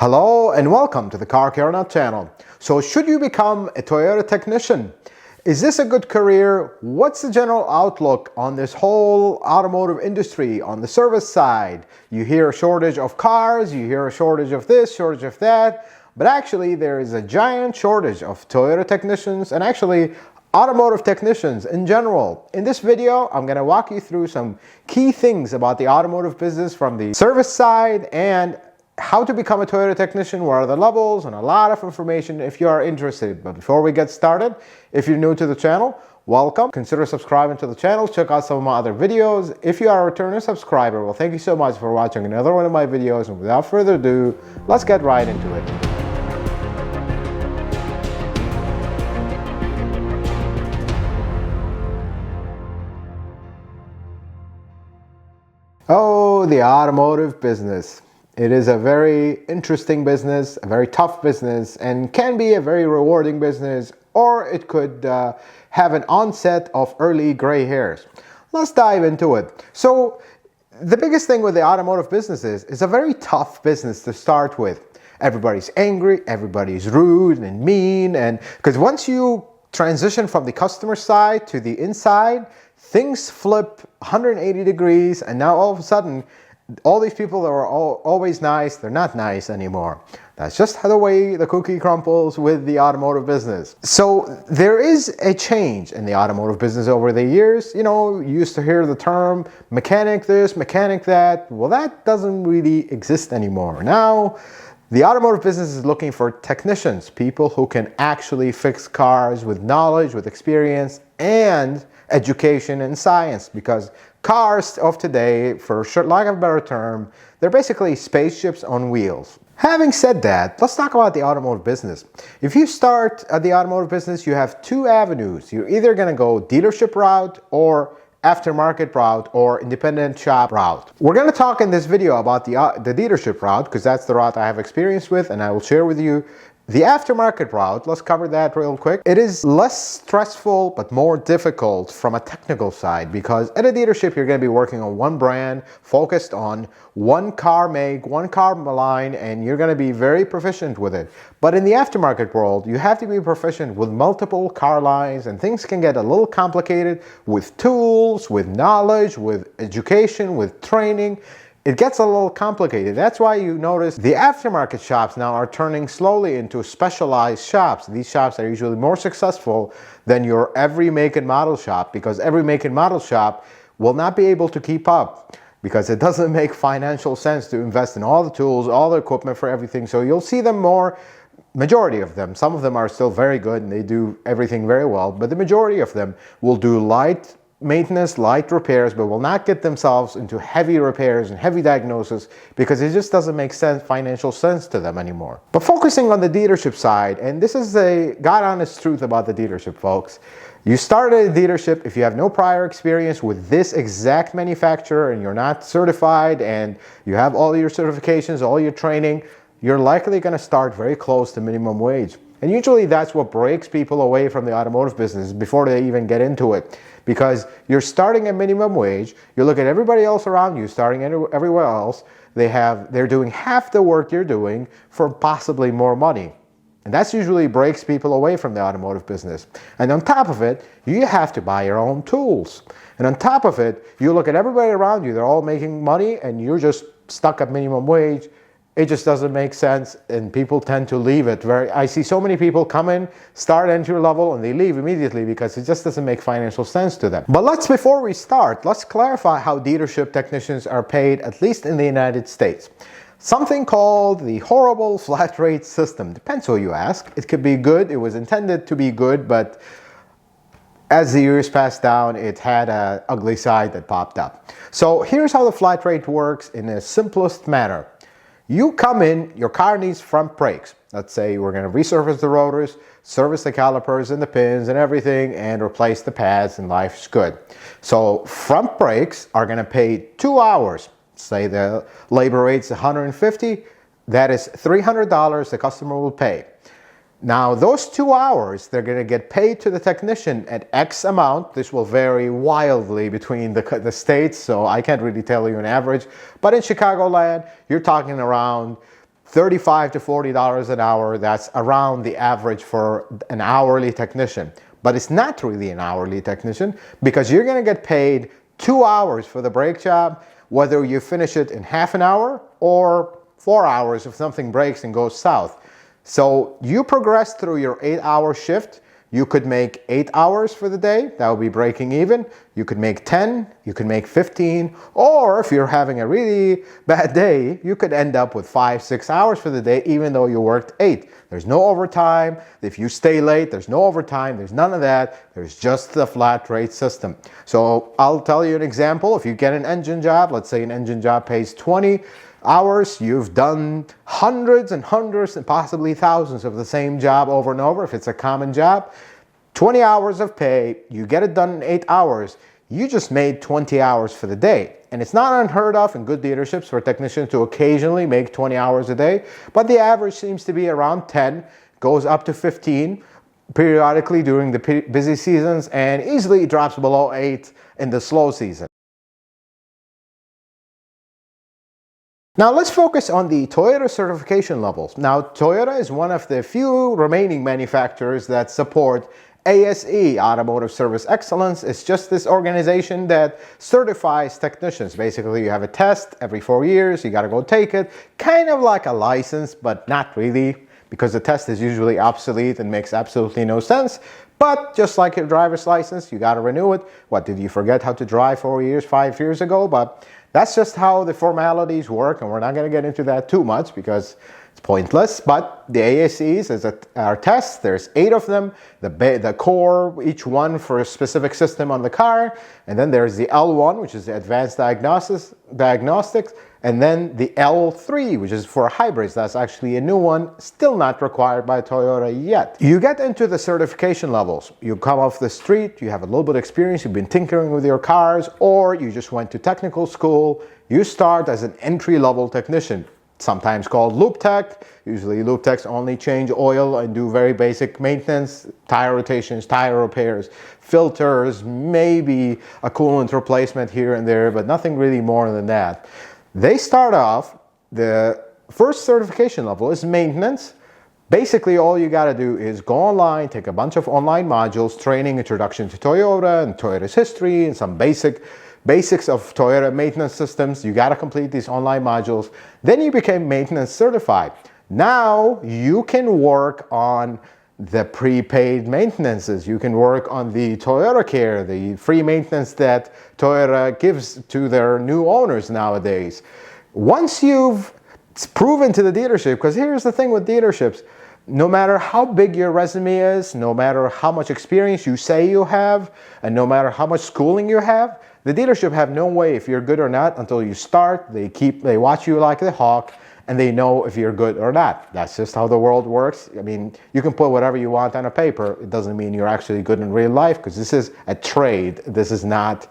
Hello and welcome to the Car Care Nut channel. So should you become a Toyota technician? Is this a good career? What's the general outlook on this whole automotive industry on the service side? You hear a shortage of cars, you hear a shortage of this, shortage of that, but actually there is a giant shortage of Toyota technicians and actually automotive technicians in general. In this video, I'm going to walk you through some key things about the automotive business from the service side and how to become a Toyota technician, what are the levels, and a lot of information if you are interested. But before we get started, if you're new to the channel, welcome. Consider subscribing to the channel. Check out some of my other videos. If you are a returning subscriber, well, thank you so much for watching another one of my videos. And without further ado, let's get right into it. Oh, the automotive business. It is a very interesting business, a very tough business, and can be a very rewarding business, or it could have an onset of early gray hairs. Let's dive into it. So the biggest thing with the automotive business is it's a very tough business to start with. Everybody's angry, everybody's rude and mean, and because once you transition from the customer side to the inside, things flip 180 degrees, and now all of a sudden, all these people that were always nice, they're not nice anymore. That's just the way the cookie crumbles with the automotive business. So there is a change in the automotive business over the years. You know, you used to hear the term mechanic this, mechanic that. Well, that doesn't really exist anymore. Now, the automotive business is looking for technicians, people who can actually fix cars with knowledge, with experience, and education and science, because cars of today, for lack of a better term, they're basically spaceships on wheels. Having said that, let's talk about the automotive business. If you start at the automotive business, you have two avenues. You're either going to go dealership route or aftermarket route or independent shop route. We're going to talk in this video about the dealership route because that's the route I have experience with, and I will share with you the aftermarket route. Let's cover that real quick. It is less stressful but more difficult from a technical side because at a dealership you're going to be working on one brand, focused on one car make, one car line, and you're going to be very proficient with it. But in the aftermarket world, you have to be proficient with multiple car lines, and things can get a little complicated with tools, with knowledge, with education, with training. It gets a little complicated. That's why you notice the aftermarket shops now are turning slowly into specialized shops. These shops are usually more successful than your every make and model shop, because every make and model shop will not be able to keep up because it doesn't make financial sense to invest in all the tools, all the equipment for everything. So you'll see them more, majority of them. Some of them are still very good and they do everything very well, but the majority of them will do light maintenance, light repairs, but will not get themselves into heavy repairs and heavy diagnosis because it just doesn't make sense, financial sense to them anymore. But focusing on the dealership side, and this is the God honest truth about the dealership, folks. You start at a dealership, if you have no prior experience with this exact manufacturer and you're not certified and you have all your certifications, all your training, you're likely going to start very close to minimum wage. And usually that's what breaks people away from the automotive business before they even get into it. Because you're starting at minimum wage, you look at everybody else around you starting everywhere else, they're doing half the work you're doing for possibly more money. And that's usually breaks people away from the automotive business. And on top of it, you have to buy your own tools. And on top of it, you look at everybody around you, they're all making money and you're just stuck at minimum wage. It just doesn't make sense, and people tend to leave it. I see so many people come in, start entry level, and they leave immediately because it just doesn't make financial sense to them. But before we start, let's clarify how dealership technicians are paid, at least in the United States. Something called the horrible flat rate system. Depends who you ask. It could be good. It was intended to be good, but as the years passed down, it had an ugly side that popped up. So here's how the flat rate works in the simplest manner. You come in, your car needs front brakes. Let's say we're going to resurface the rotors, service the calipers and the pins and everything, and replace the pads, and life's good. So front brakes are going to pay 2 hours. Say the labor rate's $150, that is $300 the customer will pay. Now, those 2 hours, they're going to get paid to the technician at X amount. This will vary wildly between the states, so I can't really tell you an average. But in Chicagoland, you're talking around $35 to $40 an hour. That's around the average for an hourly technician. But it's not really an hourly technician because you're going to get paid 2 hours for the brake job, whether you finish it in half an hour or 4 hours if something breaks and goes south. So you progress through your 8-hour shift. You could make 8 hours for the day, that would be breaking even. You could make 10, you could make 15, or if you're having a really bad day, you could end up with 5, 6 hours for the day, even though you worked 8. There's no overtime. If you stay late, there's no overtime. There's none of that. There's just the flat rate system. So I'll tell you an example. If you get an engine job, let's say an engine job pays 20 hours, you've done hundreds and hundreds and possibly thousands of the same job over and over. If it's a common job, 20 hours of pay, you get it done in 8 hours, you just made 20 hours for the day. And it's not unheard of in good dealerships for technicians to occasionally make 20 hours a day, but the average seems to be around 10, goes up to 15 periodically during the busy seasons, and easily drops below 8 in the slow season. Now let's focus on the Toyota certification levels. Now Toyota is one of the few remaining manufacturers that support ASE, Automotive Service Excellence. It's just this organization that certifies technicians. Basically, you have a test every 4 years, you got to go take it. Kind of like a license, but not really, because the test is usually obsolete and makes absolutely no sense. But just like your driver's license, you got to renew it. What, did you forget how to drive 4 years, 5 years ago? But that's just how the formalities work, and we're not going to get into that too much because it's pointless. But the ASEs are tests. There's 8 of them. The core, each one for a specific system on the car. And then there's the L1, which is the Advanced Diagnostics. And then the L3, which is for hybrids. That's actually a new one, still not required by Toyota yet. You get into the certification levels. You come off the street, you have a little bit of experience, you've been tinkering with your cars, or you just went to technical school. You start as an entry-level technician, sometimes called loop tech. Usually loop techs only change oil and do very basic maintenance, tire rotations, tire repairs, filters, maybe a coolant replacement here and there, but nothing really more than that. They start off, the first certification level is maintenance. Basically, all you got to do is go online, take a bunch of online modules, training, introduction to Toyota and Toyota's history, and some basics of Toyota maintenance systems. You got to complete these online modules. Then you became maintenance certified. Now you can work on the prepaid maintenances. You can work on the Toyota Care, the free maintenance that Toyota gives to their new owners nowadays. Once you've proven to the dealership, because here's the thing with dealerships, no matter how big your resume is, no matter how much experience you say you have, and no matter how much schooling you have, the dealership have no way if you're good or not until you start. They watch you like the hawk, and they know if you're good or not. That's just how the world works. I mean, you can put whatever you want on a paper. It doesn't mean you're actually good in real life, because this is a trade. This is not,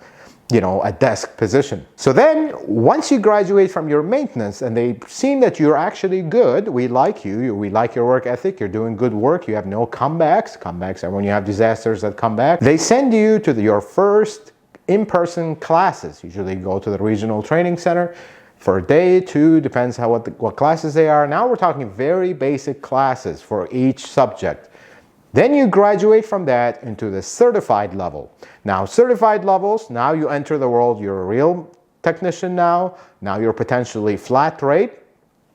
a desk position. So then, once you graduate from your maintenance and they've seen that you're actually good, we like you, we like your work ethic, you're doing good work, you have no comebacks. Comebacks are when you have disasters that come back. They send you to your first in-person classes. Usually you go to the regional training center for a day, 2, depends what classes they are. Now we're talking very basic classes for each subject. Then you graduate from that into the certified level. Now certified levels, now you enter the world, you're a real technician now. Now you're potentially flat rate.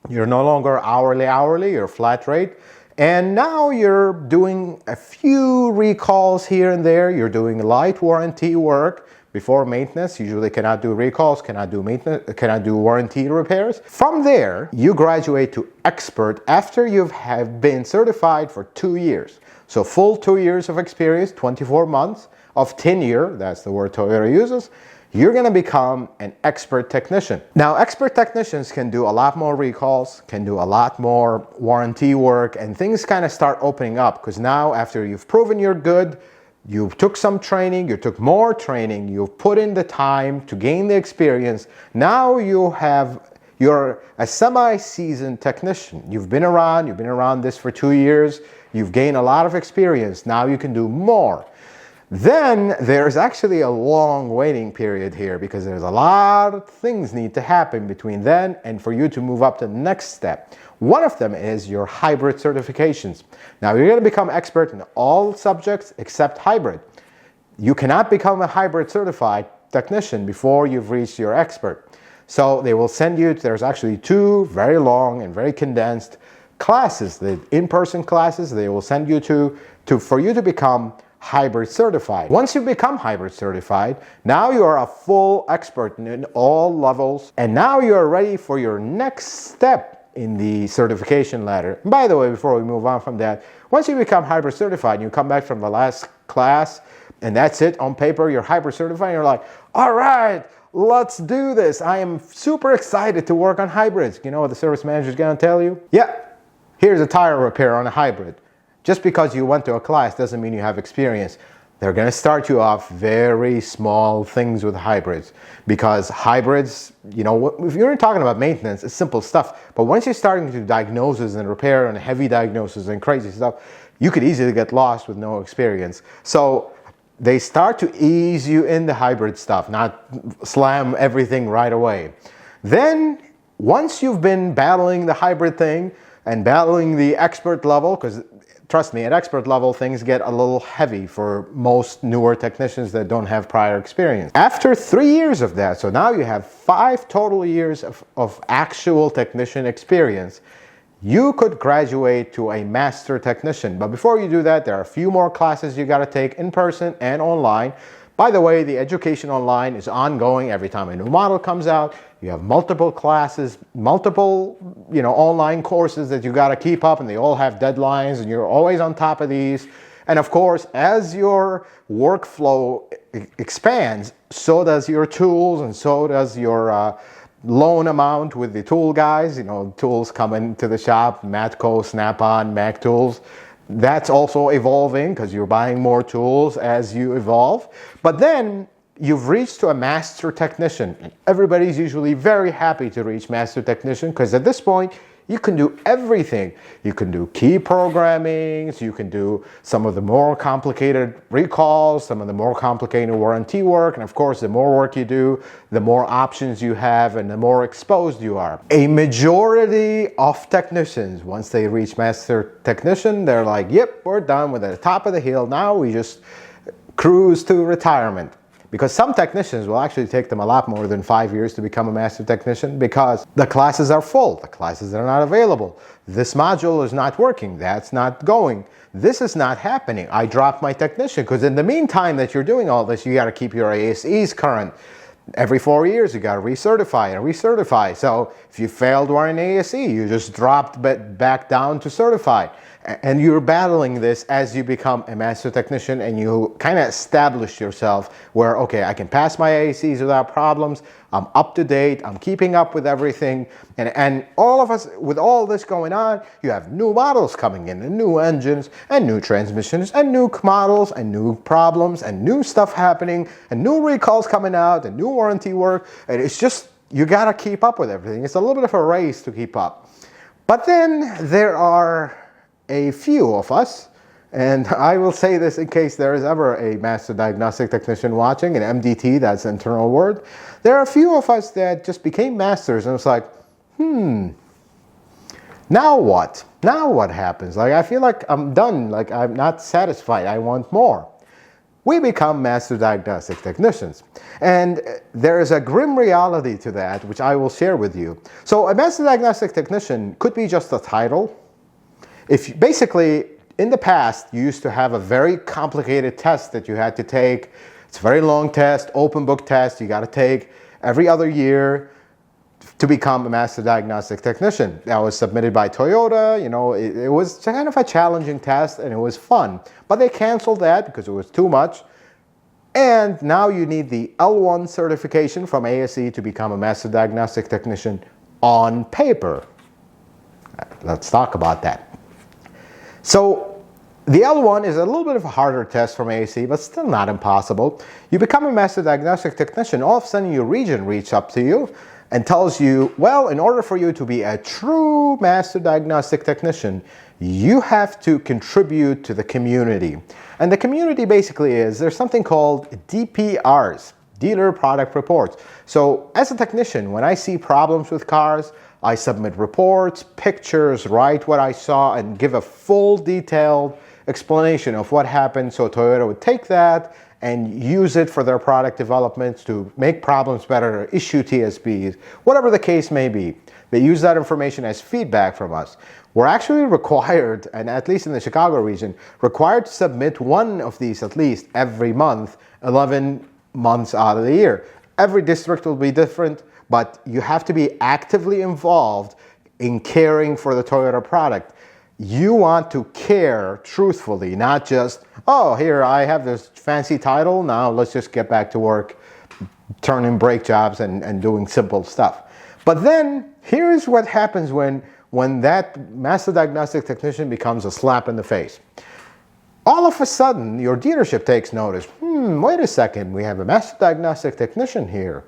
You're no longer hourly, you're flat rate. And now you're doing a few recalls here and there. You're doing light warranty work. Before maintenance, usually cannot do recalls, cannot do maintenance, cannot do warranty repairs. From there, you graduate to expert after you have been certified for 2 years. So full 2 years of experience, 24 months of tenure, that's the word Toyota uses, you're going to become an expert technician. Now, expert technicians can do a lot more recalls, can do a lot more warranty work, and things kind of start opening up, because now after you've proven you're good, you took some training, you took more training, you've put in the time to gain the experience. Now you're a semi-seasoned technician. You've been around this for 2 years. You've gained a lot of experience. Now you can do more. Then there's actually a long waiting period here because there's a lot of things need to happen between then and for you to move up to the next step. One of them is your hybrid certifications. Now you're going to become expert in all subjects except hybrid. You cannot become a hybrid certified technician before you've reached your expert. So they will send you, there's actually 2 very long and very condensed classes, the in-person classes they will send you to for you to become hybrid certified. Once you become hybrid certified, now you are a full expert in all levels, and now you are ready for your next step in the certification ladder. And by the way, before we move on from that, once you become hybrid certified, you come back from the last class, and that's it. On paper, you're hybrid certified, and you're like, all right, let's do this. I am super excited to work on hybrids. You know what the service manager is going to tell you? Yeah, here's a tire repair on a hybrid. Just because you went to a class doesn't mean you have experience. They're going to start you off very small things with hybrids, because hybrids, you know, if you're talking about maintenance, it's simple stuff. But once you're starting to do diagnosis and repair and heavy diagnosis and crazy stuff, you could easily get lost with no experience. So they start to ease you in the hybrid stuff, not slam everything right away. Then once you've been battling the hybrid thing and battling the expert level, because trust me, at expert level, things get a little heavy for most newer technicians that don't have prior experience. After 3 years of that, so now you have 5 total years of actual technician experience, you could graduate to a master technician. But before you do that, there are a few more classes you got to take in person and online. By the way, the education online is ongoing. Every time a new model comes out, you have multiple classes, multiple, online courses that you got to keep up, and they all have deadlines, and you're always on top of these. And of course, as your workflow expands, so does your tools, and so does your loan amount with the tool guys. Tools come into the shop, Matco, Snap-on, Mac Tools. That's also evolving because you're buying more tools as you evolve. But then you've reached to a master technician. Everybody's usually very happy to reach master technician because at this point, you can do everything. You can do key programming, you can do some of the more complicated recalls, some of the more complicated warranty work, and of course, the more work you do, the more options you have and the more exposed you are. A majority of technicians, once they reach master technician, they're like, yep, we're done, we're at the top of the hill, now we just cruise to retirement. Because some technicians will actually take them a lot more than 5 years to become a master technician because the classes are full, the classes are not available. This module is not working, that's not going. This is not happening. I dropped my technician because in the meantime that you're doing all this, you got to keep your ASEs current. Every 4 years, you got to recertify and recertify. So if you failed one ASE, you just dropped back down to certified. And you're battling this as you become a master technician and you kind of establish yourself where, okay, I can pass my ASEs without problems. I'm up to date. I'm keeping up with everything. And all of us, with all this going on, you have new models coming in and new engines and new transmissions and new models and new problems and new stuff happening and new recalls coming out and new warranty work. And it's just, you got to keep up with everything. It's a little bit of a race to keep up. But then there are a few of us, and I will say this in case there is ever a Master Diagnostic Technician watching, an MDT, that's the internal word. There are a few of us that just became masters, and it's like, now what? Now what happens? Like, I feel like I'm done, like I'm not satisfied, I want more. We become Master Diagnostic Technicians. And there is a grim reality to that, which I will share with you. So a Master Diagnostic Technician could be just a title. If basically, in the past, you used to have a very complicated test that you had to take. It's a very long test, open book test you got to take every other year to become a Master Diagnostic Technician. That was submitted by Toyota. It was kind of a challenging test and it was fun. But they canceled that because it was too much. And now you need the L1 certification from ASE to become a Master Diagnostic Technician on paper. Let's talk about that. So the L1 is a little bit of a harder test from ASE, but still not impossible. You become a Master Diagnostic Technician, all of a sudden your region reaches up to you and tells you, well, in order for you to be a true Master Diagnostic Technician, you have to contribute to the community. And the community basically is, there's something called DPRs, Dealer Product Reports. So as a technician, when I see problems with cars, I submit reports, pictures, write what I saw, and give a full detailed explanation of what happened, so Toyota would take that and use it for their product developments to make problems better, issue TSBs, whatever the case may be. They use that information as feedback from us. We're actually required, and at least in the Chicago region, required to submit one of these at least every month, 11 months out of the year. Every district will be different, but you have to be actively involved in caring for the Toyota product. You want to care truthfully, not just, oh, here I have this fancy title, now let's just get back to work, turning brake jobs and doing simple stuff. But then here's what happens when that Master Diagnostic Technician becomes a slap in the face. All of a sudden, your dealership takes notice. Wait a second, we have a Master Diagnostic Technician here.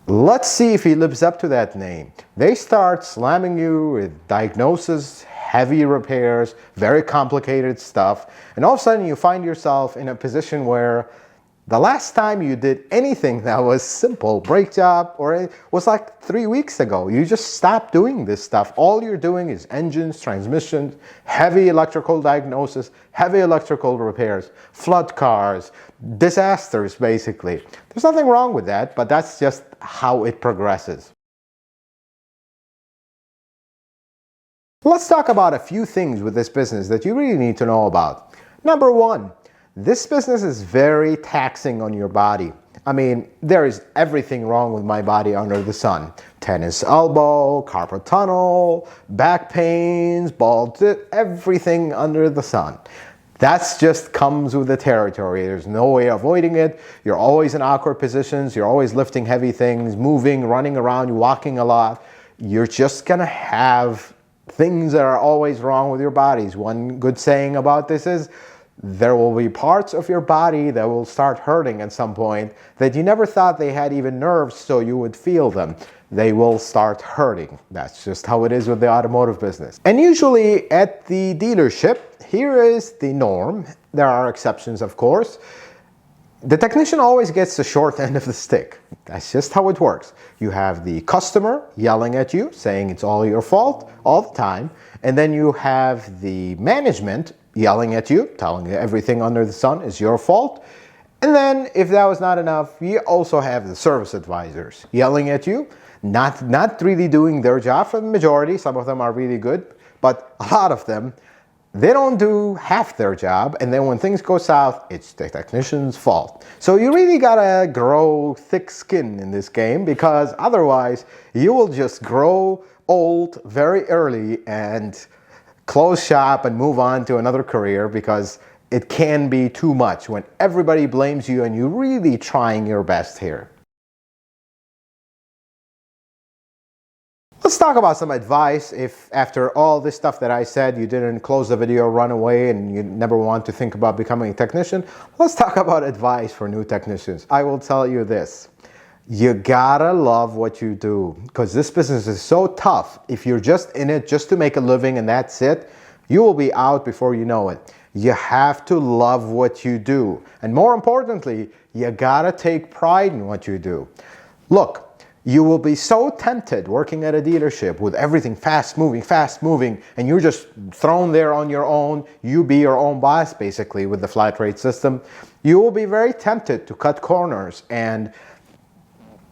Let's see if he lives up to that name. They start slamming you with diagnosis, heavy repairs, very complicated stuff, and all of a sudden you find yourself in a position where the last time you did anything that was simple, brake job, or it was like 3 weeks ago. You just stopped doing this stuff. All you're doing is engines, transmissions, heavy electrical diagnosis, heavy electrical repairs, flood cars, disasters basically. There's nothing wrong with that, but that's just how it progresses. Let's talk about a few things with this business that you really need to know about. Number one, this business is very taxing on your body. I mean, there is everything wrong with my body under the sun. Tennis elbow, carpal tunnel, back pains, bald, everything under the sun. That's just comes with the territory. There's no way avoiding it. You're always in awkward positions. You're always lifting heavy things, moving, running around, walking a lot. You're just gonna have things that are always wrong with your bodies. One good saying about this is, there will be parts of your body that will start hurting at some point that you never thought they had even nerves so you would feel them. They will start hurting. That's just how it is with the automotive business. And usually at the dealership, here is the norm. There are exceptions, of course. The technician always gets the short end of the stick. That's just how it works. You have the customer yelling at you, saying it's all your fault all the time. And then you have the management yelling at you, telling you everything under the sun is your fault. And then if that was not enough, you also have the service advisors yelling at you, not really doing their job for the majority. Some of them are really good, but a lot of them, they don't do half their job, and then when things go south, it's the technician's fault. So you really gotta grow thick skin in this game, because otherwise you will just grow old very early and close shop and move on to another career, because it can be too much when everybody blames you and you're really trying your best here. Let's talk about some advice if after all this stuff that I said you didn't close the video, run away, and you never want to think about becoming a technician. Let's talk about advice for new technicians. I will tell you this. You gotta love what you do, because this business is so tough. If you're just in it just to make a living and that's it, you will be out before you know it. You have to love what you do. And more importantly, you gotta take pride in what you do. Look, you will be so tempted working at a dealership with everything fast moving, and you're just thrown there on your own. You be your own boss, basically, with the flat rate system. You will be very tempted to cut corners and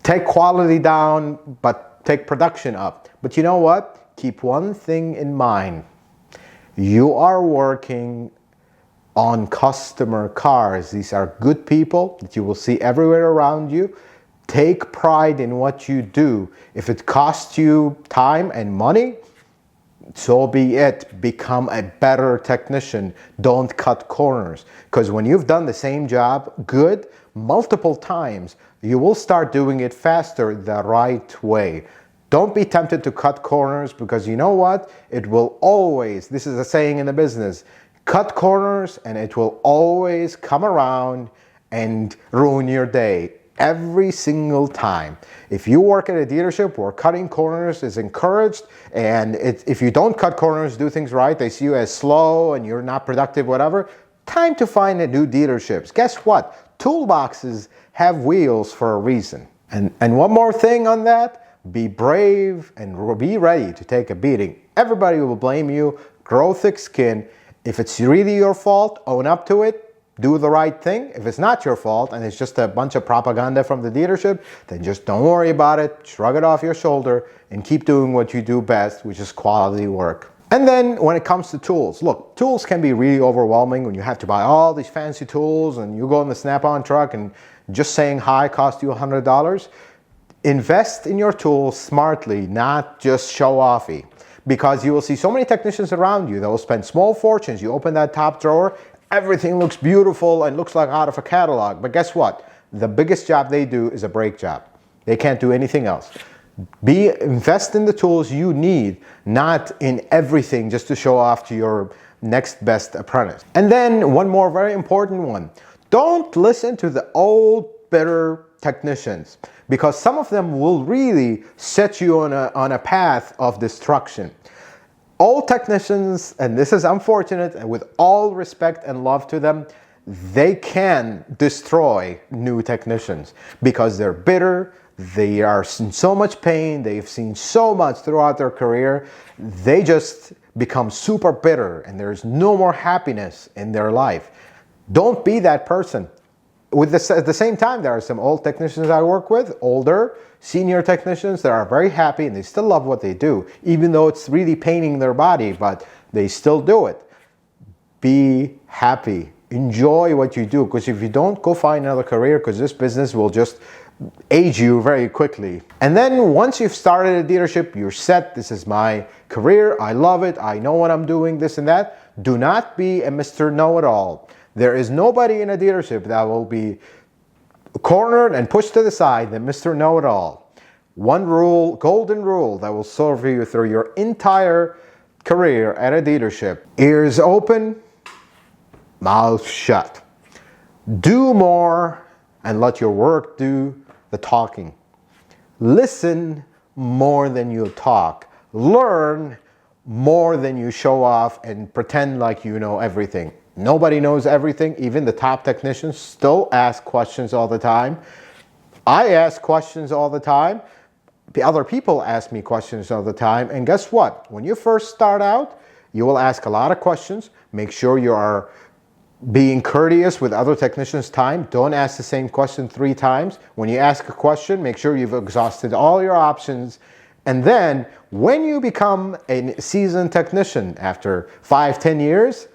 take quality down, but take production up. But you know what? Keep one thing in mind. You are working on customer cars. These are good people that you will see everywhere around you. Take pride in what you do. If it costs you time and money, so be it. Become a better technician. Don't cut corners. Because when you've done the same job good multiple times, you will start doing it faster the right way. Don't be tempted to cut corners, because you know what? It will always, this is a saying in the business, cut corners and it will always come around and ruin your day. every single time. If you work at a dealership where cutting corners is encouraged, and if you don't cut corners, do things right, they see you as slow and you're not productive, whatever, time to find a new dealerships. Guess what? Toolboxes have wheels for a reason. And one more thing on that, be brave and be ready to take a beating. Everybody will blame you. Grow thick skin. If it's really your fault, own up to it. Do the right thing. If it's not your fault and it's just a bunch of propaganda from the dealership, then just don't worry about it. Shrug it off your shoulder and keep doing what you do best, which is quality work. And then when it comes to tools, look, tools can be really overwhelming when you have to buy all these fancy tools and you go in the Snap-on truck and just saying hi costs you $100. Invest in your tools smartly, not just show-offy. Because you will see so many technicians around you that will spend small fortunes. You open that top drawer, everything looks beautiful and looks like out of a catalog. But guess what? The biggest job they do is a brake job. They can't do anything else. Invest in the tools you need, not in everything just to show off to your next best apprentice. And then one more very important one. Don't listen to the old, bitter technicians, because some of them will really set you on a path of destruction. Old technicians, and this is unfortunate, and with all respect and love to them, they can destroy new technicians because they're bitter, they are in so much pain, they've seen so much throughout their career, they just become super bitter and there's no more happiness in their life. Don't be that person. At the same time, there are some old technicians I work with, older, senior technicians that are very happy and they still love what they do, even though it's really paining their body, but they still do it. Be happy. Enjoy what you do, because if you don't, go find another career, because this business will just age you very quickly. And then once you've started a dealership, you're set. This is my career. I love it. I know what I'm doing, this and that. Do not be a Mr. Know-it-all. There is nobody in a dealership that will be cornered and pushed to the side than Mr. Know-it-all. One rule, golden rule, that will serve you through your entire career at a dealership. Ears open, mouth shut. Do more and let your work do the talking. Listen more than you talk. Learn more than you show off and pretend like you know everything. Nobody knows everything. Even the top technicians still ask questions all the time. I ask questions all the time. Other people ask me questions all the time. And guess what? When you first start out, you will ask a lot of questions. Make sure you are being courteous with other technicians' time. Don't ask the same question 3 times. When you ask a question, make sure you've exhausted all your options. And then when you become a seasoned technician after 5-10 years,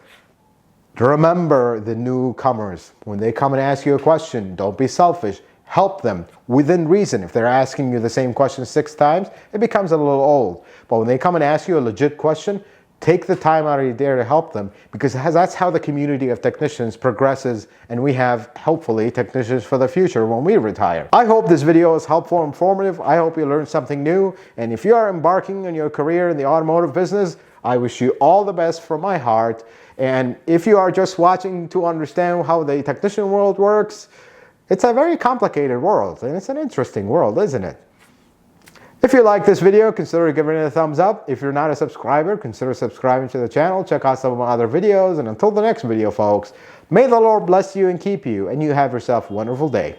remember the newcomers. When they come and ask you a question, don't be selfish. Help them within reason. If they're asking you the same question 6 times, it becomes a little old. But when they come and ask you a legit question, take the time out of your day to help them, because that's how the community of technicians progresses, and we have, hopefully, technicians for the future when we retire. I hope this video is helpful and informative. I hope you learned something new. And if you are embarking on your career in the automotive business, I wish you all the best from my heart. And if you are just watching to understand how the technician world works, it's a very complicated world, and it's an interesting world, isn't it? If you like this video, consider giving it a thumbs up. If you're not a subscriber, consider subscribing to the channel. Check out some of my other videos. And until the next video, folks, may the Lord bless you and keep you, and you have yourself a wonderful day.